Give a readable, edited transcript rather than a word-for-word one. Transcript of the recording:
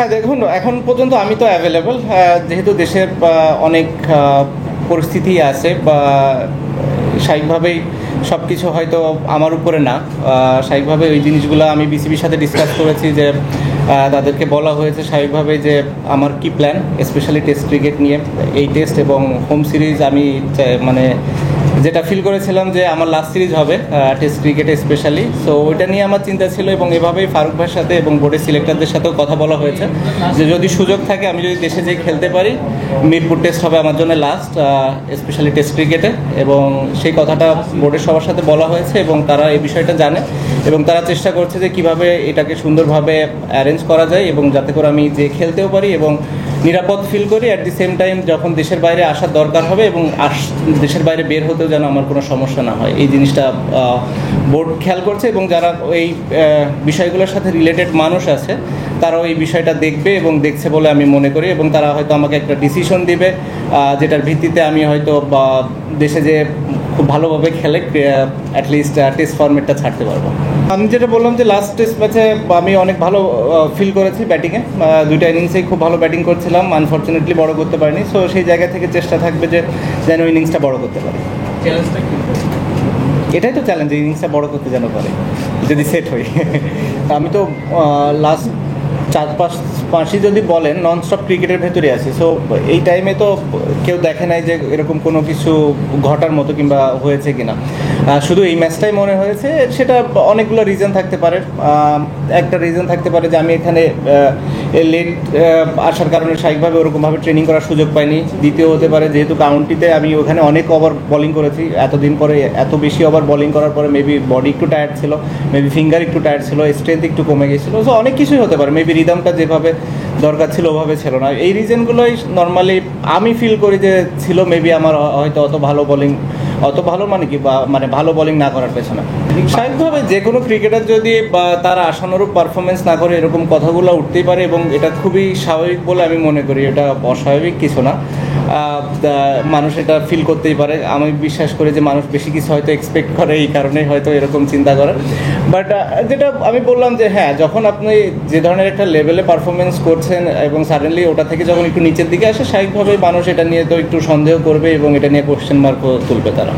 হ্যাঁ, দেখুন এখন পর্যন্ত আমি তো অ্যাভেলেবল, যেহেতু দেশের অনেক পরিস্থিতি আছে বা স্বাভাবিকভাবেই সব কিছু হয়তো আমার উপরে না, স্বাভাবিকভাবে ওই জিনিসগুলো আমি বিসিবির সাথে ডিসকাস করেছি যে তাদেরকে বলা হয়েছে স্বাভাবিকভাবে যে আমার কি প্ল্যান, স্পেশালি টেস্ট ক্রিকেট নিয়ে। এই টেস্ট এবং হোম সিরিজ আমি মানে যেটা ফিল করেছিলাম যে আমার লাস্ট সিরিজ হবে টেস্ট ক্রিকেটে স্পেশালি, সো ওইটা নিয়ে আমার চিন্তা ছিল এবং এভাবেই ফারুক ভাইয়ের সাথে এবং বোর্ডের সিলেক্টরদের সাথেও কথা বলা হয়েছে যে যদি সুযোগ থাকে আমি যদি দেশে যেয়ে খেলতে পারি, মিরপুর টেস্ট হবে আমার জন্য লাস্ট স্পেশালি টেস্ট ক্রিকেটে, এবং সেই কথাটা বোর্ডের সবার সাথে বলা হয়েছে এবং তারা এই বিষয়টা জানে এবং তারা চেষ্টা করছে যে কীভাবে এটাকে সুন্দরভাবে অ্যারেঞ্জ করা যায় এবং যাতে করে আমি যে খেলতেও পারি এবং নিরাপদ ফিল করি, অ্যাট দি সেম টাইম যখন দেশের বাইরে আসার দরকার হবে এবং দেশের বাইরে বের হতেও যেন আমার কোনো সমস্যা না হয়। এই জিনিসটা বোর্ড খেয়াল করছে এবং যারা এই বিষয়গুলোর সাথে রিলেটেড মানুষ আছে তারাও এই বিষয়টা দেখবে এবং দেখছে বলে আমি মনে করি, এবং তারা হয়তো আমাকে একটা ডিসিশন দিবে যেটার ভিত্তিতে আমি হয়তো দেশে যে খুব ভালোভাবে খেলে অ্যাটলিস্ট টেস্ট ফরম্যাটটা ছাড়তে পারবো। আমি যেটা বললাম যে লাস্ট টেস্ট ম্যাচে আমি অনেক ভালো ফিল করেছি ব্যাটিংয়ে, দুইটা ইনিংসেই খুব ভালো ব্যাটিং করছিলাম, আনফর্চুনেটলি বড় করতে পারিনি। সো সেই জায়গা থেকে চেষ্টা থাকবে যে যেন ইনিংসটা বড় করতে পারি। এটাই তো চ্যালেঞ্জ, ইনিংসটা বড় করতে যেন পারে যদি সেট হই। আমি তো লাস্ট 4-5 যদি বলেন নন স্টপ ক্রিকেটের ভেতরে আছি। সো এই টাইমে তো কেউ দেখে নাই যে এরকম কোনো কিছু ঘটার মতো কিংবা হয়েছে কিনা, শুধু এই ম্যাচটাই মনে হয়েছে। সেটা অনেকগুলো রিজন থাকতে পারে। একটা রিজন থাকতে পারে যে আমি এখানে লেট আসার কারণে স্বাভাবিকভাবে ওরকমভাবে ট্রেনিং করার সুযোগ পাইনি। দ্বিতীয় হতে পারে যেহেতু কাউন্টিতে আমি ওখানে অনেক ওভার বোলিং করেছি, এতদিন পরে এত বেশি ওভার বোলিং করার পরে মেবি বডি একটু টায়ার্ড ছিল, মেবি ফিঙ্গার একটু টায়ার্ড ছিল, স্ট্রেংথ একটু কমে গেছিলো। সো অনেক কিছুই হতে পারে, মেবি রিদমটা যেভাবে দরকার ছিল ওভাবে ছিল না। এই রিজনগুলোই নর্মালি আমি ফিল করি যে ছিল। মেবি আমার হয়তো অত ভালো মানে কি মানে ভালো বোলিং না করার পেছনে স্বাভাবিকভাবে যে কোনো ক্রিকেটার যদি তারা আশানুরূপ পারফরমেন্স না করে এরকম কথাগুলো উঠতেই পারে এবং এটা খুবই স্বাভাবিক বলে আমি মনে করি। এটা অস্বাভাবিক কিছু না, মানুষ এটা ফিল করতেই পারে। আমি বিশ্বাস করি যে মানুষ বেশি কিছু হয়তো এক্সপেক্ট করে, এই কারণেই হয়তো এরকম চিন্তা করে। বাট যেটা আমি বললাম যে হ্যাঁ, যখন আপনি যে ধরনের একটা লেভেলে পারফরমেন্স করছেন এবং সাডেনলি ওটা থেকে যখন একটু নিচের দিকে আসে, স্বাভাবিকভাবেই মানুষ এটা নিয়ে তো একটু সন্দেহ করবে এবং এটা নিয়ে কোশ্চেন মার্ক তুলবে তারা।